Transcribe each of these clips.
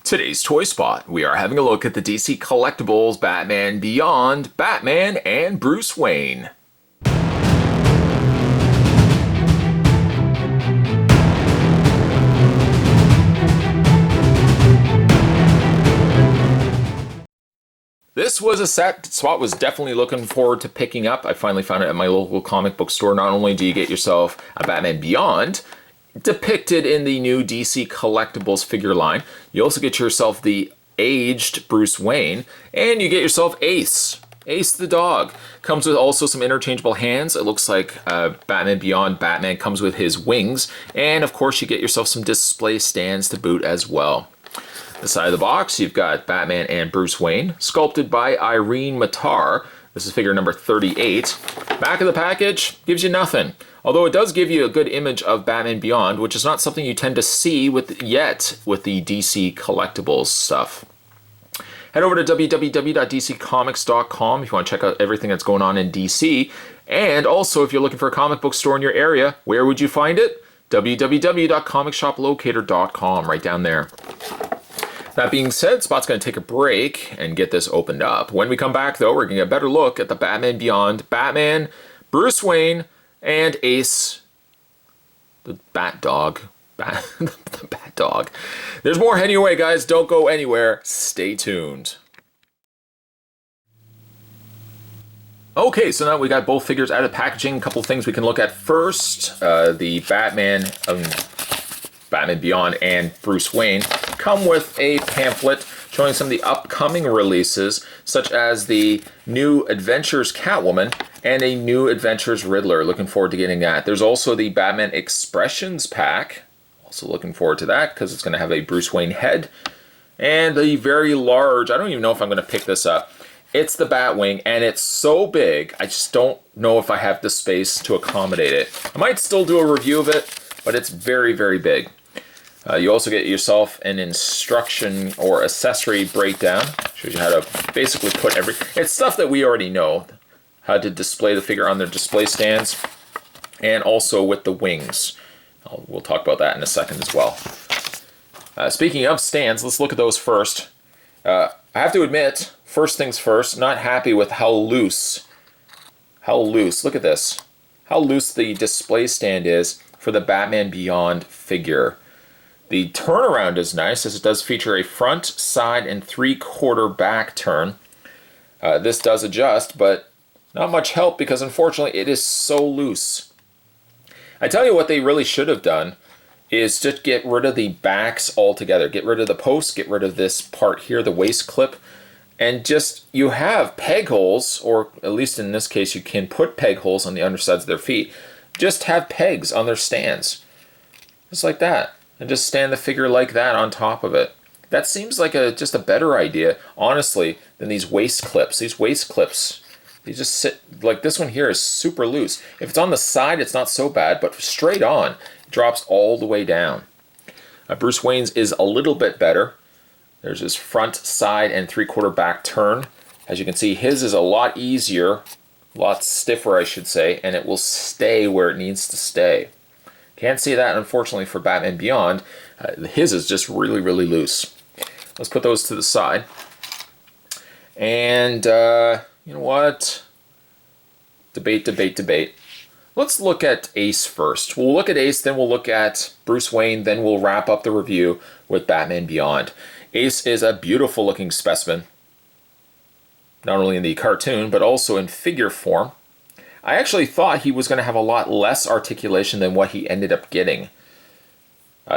Today's Toy Spot, we are having a look at the DC Collectibles Batman Beyond, Batman and Bruce Wayne. This was a set Spot was definitely looking forward to picking up. I finally found it at my local comic book store. Not only do you get yourself a Batman Beyond, depicted in the new DC Collectibles figure line, you also get yourself the aged Bruce Wayne, and you get yourself Ace. Ace the dog. Comes with also some interchangeable hands. It looks like Batman Beyond Batman comes with his wings, and of course you get yourself some display stands to boot as well. The side of the box, you've got Batman and Bruce Wayne, sculpted by Irene Matar. This is figure number 38. Back of the package gives you nothing. Although it does give you a good image of Batman Beyond, which is not something you tend to see with the DC Collectibles stuff. Head over to www.dccomics.com if you want to check out everything that's going on in DC. And also, if you're looking for a comic book store in your area, where would you find it? www.comicshoplocator.com, right down there. That being said, Spot's going to take a break and get this opened up. When we come back, though, we're going to get a better look at the Batman Beyond, Batman, Bruce Wayne, and Ace, the Bat Dog. The Bat Dog. There's more heading your way, guys. Don't go anywhere. Stay tuned. Okay, so now we got both figures out of packaging. A couple things we can look at first. The Batman Beyond and Bruce Wayne come with a pamphlet showing some of the upcoming releases, such as the new Adventures Catwoman and a new Adventures Riddler. Looking forward to getting that. There's also the Batman Expressions pack. Also looking forward to that because it's going to have a Bruce Wayne head. And the very large, I don't even know if I'm going to pick this up. It's the Batwing, and it's so big, I just don't know if I have the space to accommodate it. I might still do a review of it, but it's very, very big. You also get yourself an instruction or accessory breakdown. Shows you how to basically put it's stuff that we already know. How to display the figure on their display stands. And also with the wings. We'll talk about that in a second as well. Speaking of stands, let's look at those first. I have to admit, first things first, not happy with how loose, look at this. How loose the display stand is for the Batman Beyond figure. The turnaround is nice, as it does feature a front, side, and 3/4 back turn. This does adjust, but not much help because unfortunately it is so loose. I tell you what they really should have done is just get rid of the backs altogether. Get rid of the posts, get rid of this part here, the waist clip, and just, you have peg holes, or at least in this case you can put peg holes on the undersides of their feet. Just have pegs on their stands. Just like that. And just stand the figure like that on top of it. That seems like just a better idea, honestly, than these waist clips. These waist clips, they just sit, like this one here is super loose. If it's on the side, it's not so bad, but straight on, it drops all the way down. Bruce Wayne's is a little bit better. There's his front, side, and 3/4 back turn. As you can see, his is a lot easier, a lot stiffer, I should say, and it will stay where it needs to stay. Can't see that, unfortunately, for Batman Beyond. His is just really, really loose. Let's put those to the side. And, you know what? Debate. Let's look at Ace first. We'll look at Ace, then we'll look at Bruce Wayne, then we'll wrap up the review with Batman Beyond. Ace is a beautiful looking specimen. Not only in the cartoon, but also in figure form. I actually thought he was going to have a lot less articulation than what he ended up getting.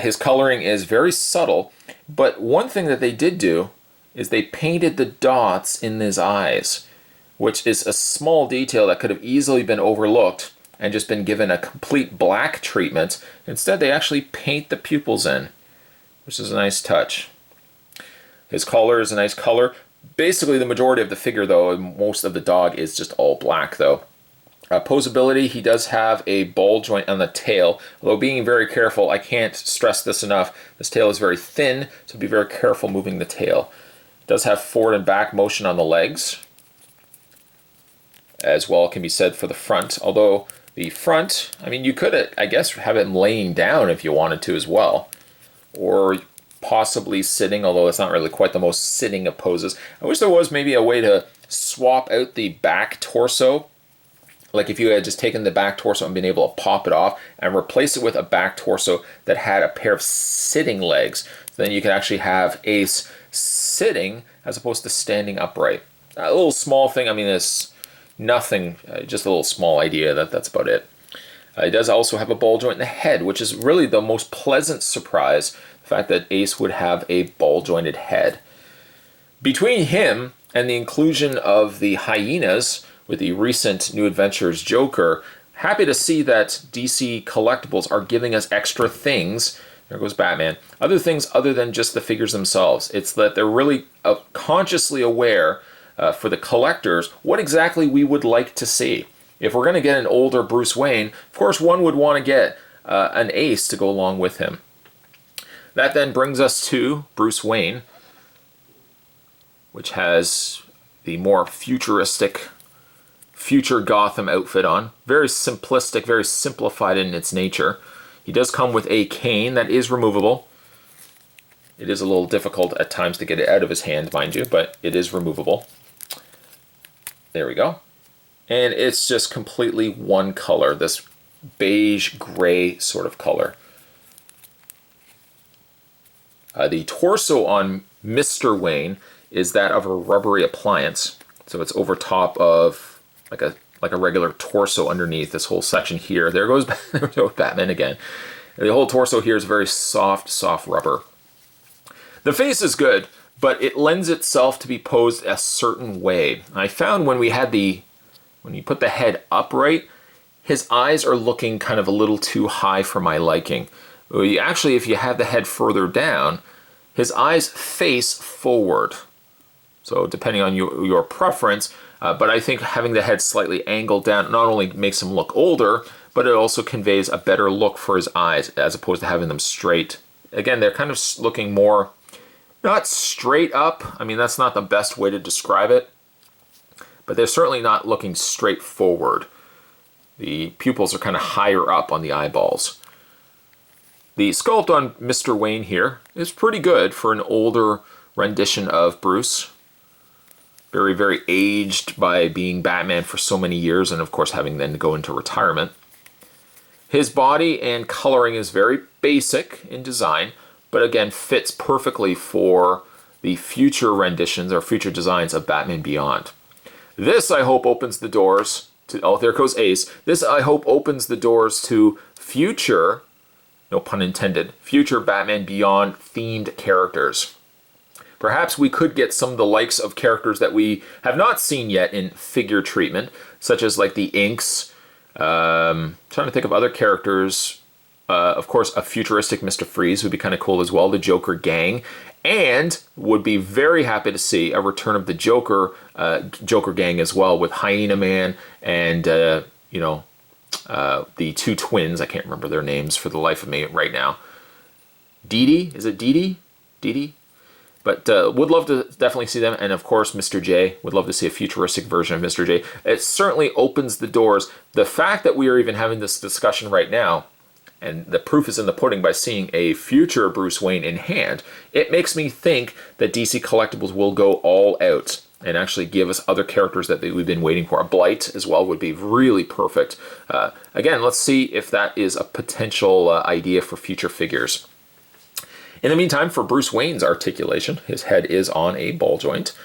His coloring is very subtle, but one thing that they did do is they painted the dots in his eyes, which is a small detail that could have easily been overlooked and just been given a complete black treatment. Instead, they actually paint the pupils in, which is a nice touch. His collar is a nice color. Basically, the majority of the figure, though, most of the dog is just all black, though. Posability, he does have a ball joint on the tail, although being very careful, I can't stress this enough, this tail is very thin, so be very careful moving the tail. It does have forward and back motion on the legs, as well can be said for the front, although the front, I mean, you could, I guess, have it laying down if you wanted to as well, or possibly sitting, although it's not really quite the most sitting of poses. I wish there was maybe a way to swap out the back torso. Like if you had just taken the back torso and been able to pop it off and replace it with a back torso that had a pair of sitting legs, then you could actually have Ace sitting as opposed to standing upright. A little small thing, I mean, it's nothing, just a little small idea, that's about it. It does also have a ball joint in the head, which is really the most pleasant surprise, the fact that Ace would have a ball jointed head. Between him and the inclusion of the hyenas with the recent New Adventures Joker, happy to see that DC Collectibles are giving us extra things. There goes Batman. Other things other than just the figures themselves. It's that they're really consciously aware for the collectors what exactly we would like to see. If we're going to get an older Bruce Wayne, of course one would want to get an Ace to go along with him. That then brings us to Bruce Wayne, which has the more futuristic future Gotham outfit on. Very simplistic, very simplified in its nature. He does come with a cane that is removable. It is a little difficult at times to get it out of his hand, mind you, but it is removable. There we go. And it's just completely one color, this beige gray sort of color. The torso on Mr. Wayne is that of a rubbery appliance. So it's over top of like a regular torso underneath this whole section here. There goes Batman again. The whole torso here is very soft rubber. The face is good, but it lends itself to be posed a certain way. I found when you put the head upright, his eyes are looking kind of a little too high for my liking. Actually, if you have the head further down, his eyes face forward. So depending on your preference, but I think having the head slightly angled down not only makes him look older, but it also conveys a better look for his eyes as opposed to having them straight. Again, they're kind of looking more, not straight up. I mean, that's not the best way to describe it, but they're certainly not looking straight forward. The pupils are kind of higher up on the eyeballs. The sculpt on Mr. Wayne here is pretty good for an older rendition of Bruce. Very, very aged by being Batman for so many years and of course having then to go into retirement. His body and coloring is very basic in design, but again fits perfectly for the future renditions or future designs of Batman Beyond. This, I hope, opens the doors to, oh, there goes Ace. This, I hope, opens the doors to future, no pun intended, future Batman Beyond themed characters. Perhaps we could get some of the likes of characters that we have not seen yet in figure treatment, such as like the Inks. Trying to think of other characters. Of course, a futuristic Mr. Freeze would be kind of cool as well, the Joker gang. And would be very happy to see a return of the Joker gang as well, with Hyena Man and, the two twins. I can't remember their names for the life of me right now. Dee Dee? Is it Dee Dee? Dee Dee? But would love to definitely see them. And of course, Mr. J. Would love to see a futuristic version of Mr. J. It certainly opens the doors. The fact that we are even having this discussion right now, and the proof is in the pudding by seeing a future Bruce Wayne in hand, it makes me think that DC Collectibles will go all out and actually give us other characters that we've been waiting for. A Blight as well would be really perfect. Again, let's see if that is a potential idea for future figures. In the meantime, for Bruce Wayne's articulation, his head is on a ball joint.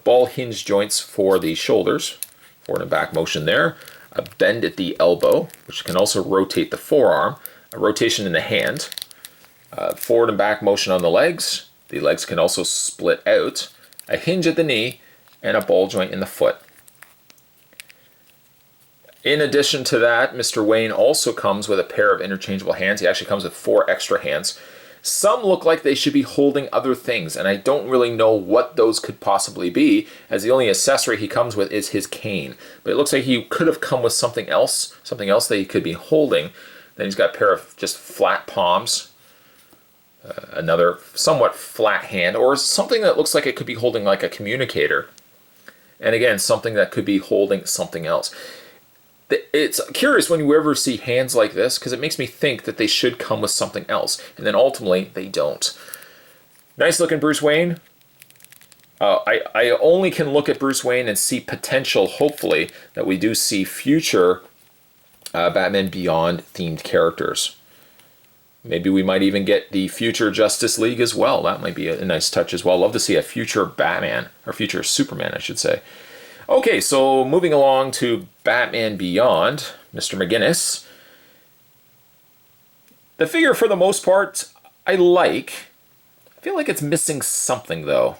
Ball hinge joints for the shoulders, forward and back motion there. A bend at the elbow, which can also rotate the forearm. A rotation in the hand. Forward and back motion on the legs. The legs can also split out. A hinge at the knee, and a ball joint in the foot. In addition to that, Mr. Wayne also comes with a pair of interchangeable hands. He actually comes with 4 extra hands. Some look like they should be holding other things, and I don't really know what those could possibly be, as the only accessory he comes with is his cane. But it looks like he could have come with something else that he could be holding. Then he's got a pair of just flat palms, another somewhat flat hand, or something that looks like it could be holding like a communicator. And again, something that could be holding something else. it's curious when you ever see hands like this, because it makes me think that they should come with something else, and then ultimately they don't. Nice looking Bruce Wayne. I only can look at Bruce Wayne and see potential, hopefully, that we do see future Batman Beyond themed characters. Maybe we might even get the future Justice League as well. That might be a nice touch as well. Love to see a future Batman, or future Superman, I should say. Okay, so moving along to Batman Beyond, Mr. McGinnis. The figure, for the most part, I like. I feel like it's missing something, though.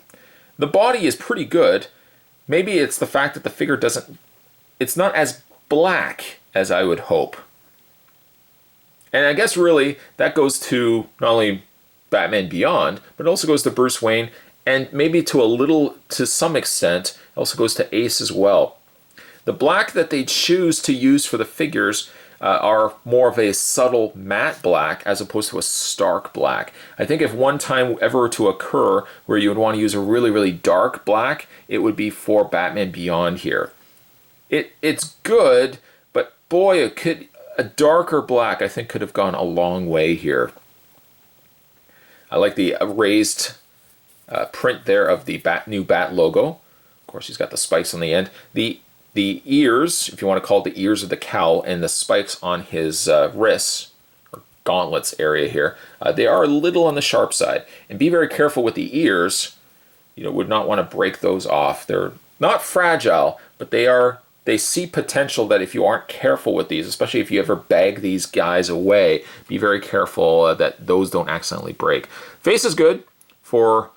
The body is pretty good. Maybe it's the fact that the figure doesn't... It's not as black as I would hope. And I guess really that goes to not only Batman Beyond, but it also goes to Bruce Wayne, and maybe to some extent, it also goes to Ace as well. The black that they choose to use for the figures are more of a subtle matte black as opposed to a stark black. I think if one time ever to occur where you would want to use a really, really dark black, it would be for Batman Beyond here. It's good, but boy, a darker black I think could have gone a long way here. I like the raised print there of the new Bat logo. Of course, he's got the spikes on the end. The ears, if you want to call it the ears of the cowl, and the spikes on his wrists, or gauntlets area here, they are a little on the sharp side. And be very careful with the ears. You would not want to break those off. They're not fragile, but they see potential that if you aren't careful with these, especially if you ever bag these guys away, be very careful that those don't accidentally break. Face is good for,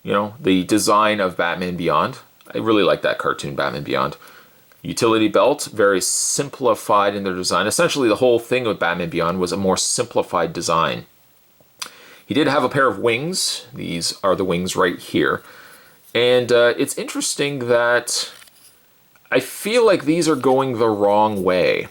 the design of Batman Beyond. I really like that cartoon Batman Beyond. Utility belt, very simplified in their design. Essentially, the whole thing with Batman Beyond was a more simplified design. He did have a pair of wings. These are the wings right here. And it's interesting that I feel like these are going the wrong way.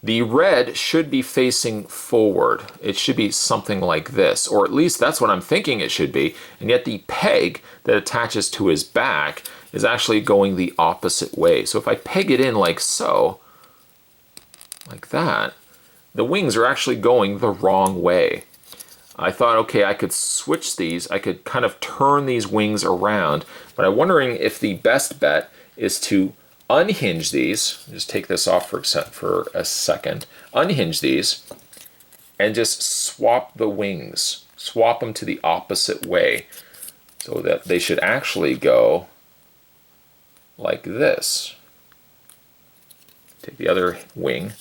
The red should be facing forward. It should be something like this, or at least that's what I'm thinking it should be. And yet the peg that attaches to his back is actually going the opposite way. So if I peg it in like so, like that, the wings are actually going the wrong way. I thought, okay, I could switch these. I could kind of turn these wings around, but I'm wondering if the best bet is to unhinge these. Just take this off for a second. Unhinge these and just swap the wings. Swap them to the opposite way so that they should actually go like this. Take the other wing.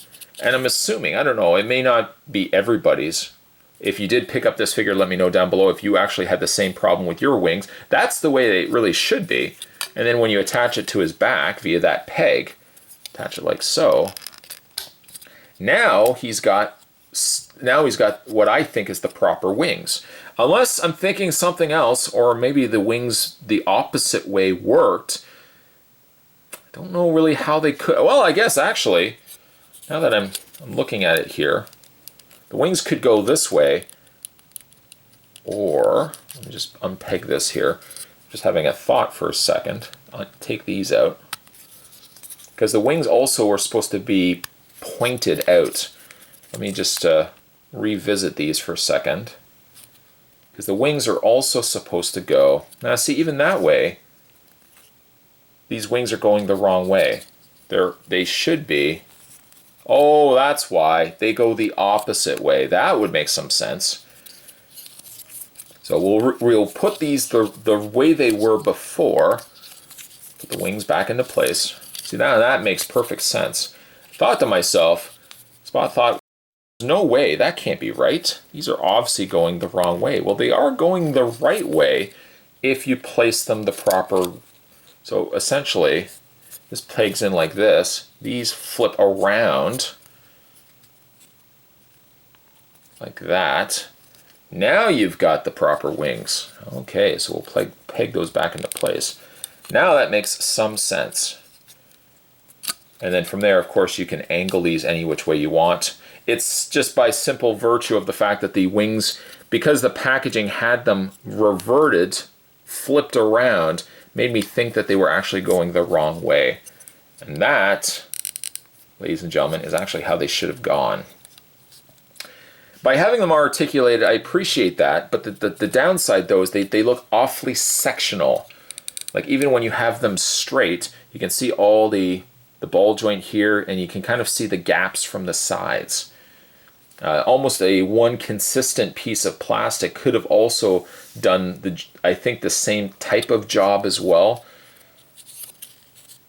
And I'm assuming, I don't know, it may not be everybody's. If you did pick up this figure, let me know down below if you actually had the same problem with your wings. That's the way they really should be. And then when you attach it to his back via that peg, attach it like so, now he's got what I think is the proper wings. Unless I'm thinking something else, or maybe the wings the opposite way worked. I don't know really how they could. Well, I guess actually, now that I'm looking at it here, the wings could go this way, or let me just unpeg this here. Just having a thought for a second. I'll take these out. Because the wings also are supposed to be pointed out. Let me just revisit these for a second. Because the wings are also supposed to go. Now see, even that way, these wings are going the wrong way. They should be. Oh, that's why. They go the opposite way. That would make some sense. So we'll put these the way they were before. Put the wings back into place. See, now that makes perfect sense. Thought to myself, Spot thought, no way, that can't be right. These are obviously going the wrong way. Well, they are going the right way if you place them the proper. So essentially, this pegs in like this. These flip around like that. Now you've got the proper wings. Okay, so we'll peg those back into place. Now that makes some sense. And then from there, of course, you can angle these any which way you want. It's just by simple virtue of the fact that the wings, because the packaging had them reverted, flipped around, made me think that they were actually going the wrong way. And that ladies and gentlemen, is actually how they should have gone. By having them articulated, I appreciate that, but the downside, though, is they look awfully sectional. Like, even when you have them straight, you can see all the ball joint here, and you can kind of see the gaps from the sides. Almost a one consistent piece of plastic could have also done, I think, the same type of job as well.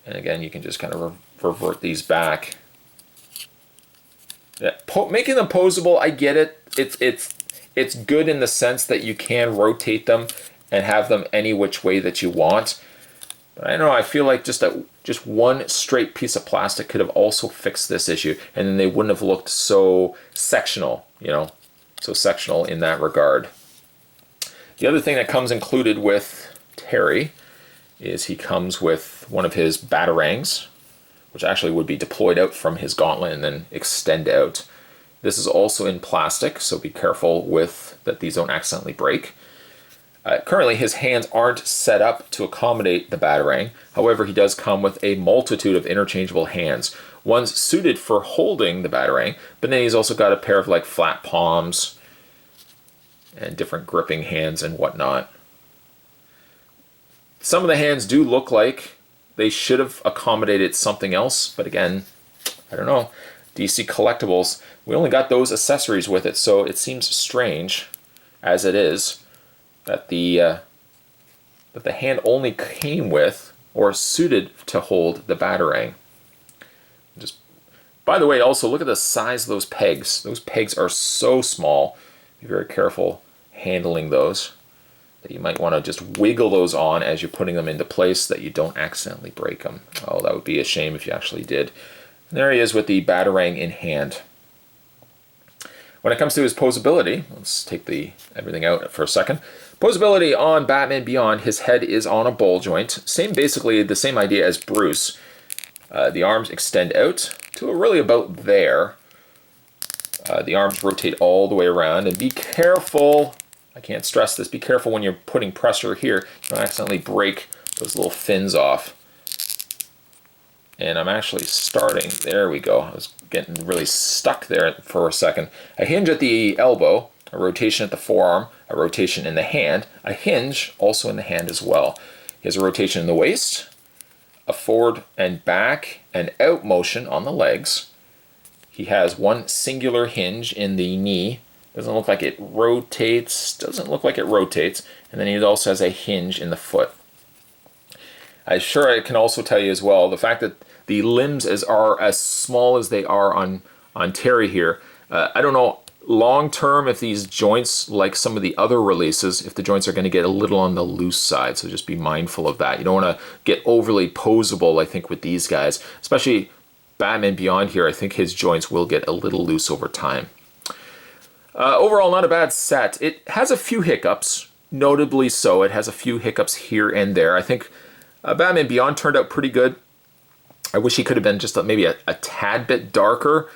And again, you can just kind of revert these back. Yeah, making them posable, I get it. It's good in the sense that you can rotate them and have them any which way that you want. But I don't know, I feel like just one straight piece of plastic could have also fixed this issue, and then they wouldn't have looked so sectional, you know, so sectional in that regard. The other thing that comes included with Terry is he comes with one of his batarangs, which actually would be deployed out from his gauntlet and then extend out. This is also in plastic, so be careful with that these don't accidentally break. Currently, his hands aren't set up to accommodate the batarang. However, he does come with a multitude of interchangeable hands. One's suited for holding the batarang, but then he's also got a pair of like flat palms and different gripping hands and whatnot. Some of the hands do look like they should have accommodated something else, but again, I don't know. DC Collectibles, we only got those accessories with it, so it seems strange, as it is, that the hand only came with or suited to hold the batarang. Just, by the way, also look at the size of those pegs. Those pegs are so small. Be very careful handling those. That you might want to just wiggle those on as you're putting them into place so that you don't accidentally break them. Oh, that would be a shame if you actually did. And there he is with the batarang in hand. When it comes to his posability, let's take everything out for a second. Posability on Batman Beyond, his head is on a ball joint. Basically the same idea as Bruce. The arms extend out to really about there. The arms rotate all the way around, and be careful, I can't stress this, be careful when you're putting pressure here, you don't accidentally break those little fins off. And I'm actually starting, there we go, I was getting really stuck there for a second. A hinge at the elbow, a rotation at the forearm, a rotation in the hand, a hinge also in the hand as well. He has a rotation in the waist, a forward and back and out motion on the legs. He has one singular hinge in the knee. Doesn't look like it rotates, and then he also has a hinge in the foot. I'm sure I can also tell you as well, the fact that the limbs are as small as they are on Terry here, I don't know long term if these joints, like some of the other releases, if the joints are going to get a little on the loose side, so just be mindful of that. You don't want to get overly posable, I think, with these guys, especially Batman Beyond here. I think his joints will get a little loose over time. Overall, not a bad set. It has a few hiccups, notably so. It has a few hiccups here and there. I think Batman Beyond turned out pretty good. I wish he could have been just maybe a tad bit darker.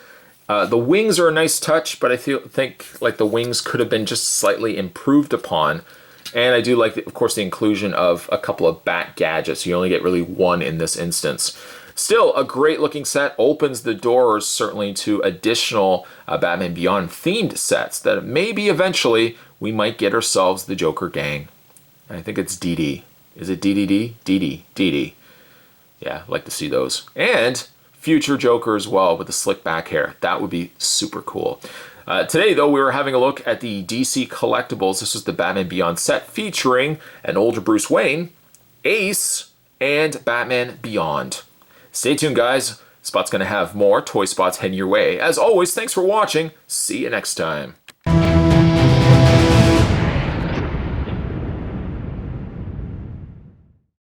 The wings are a nice touch, but I think like the wings could have been just slightly improved upon. And I do like, of course, the inclusion of a couple of bat gadgets. You only get really one in this instance. Still, a great looking set, opens the doors certainly to additional Batman Beyond themed sets that maybe eventually we might get ourselves the Joker gang. I think it's DD. Is it DDD? DD. Yeah, I'd like to see those. And future Joker as well with the slick back hair. That would be super cool. Today, though, we were having a look at the DC Collectibles. This was the Batman Beyond set featuring an older Bruce Wayne, Ace, and Batman Beyond. Stay tuned, guys. Spot's going to have more Toy Spots heading your way. As always, thanks for watching. See you next time.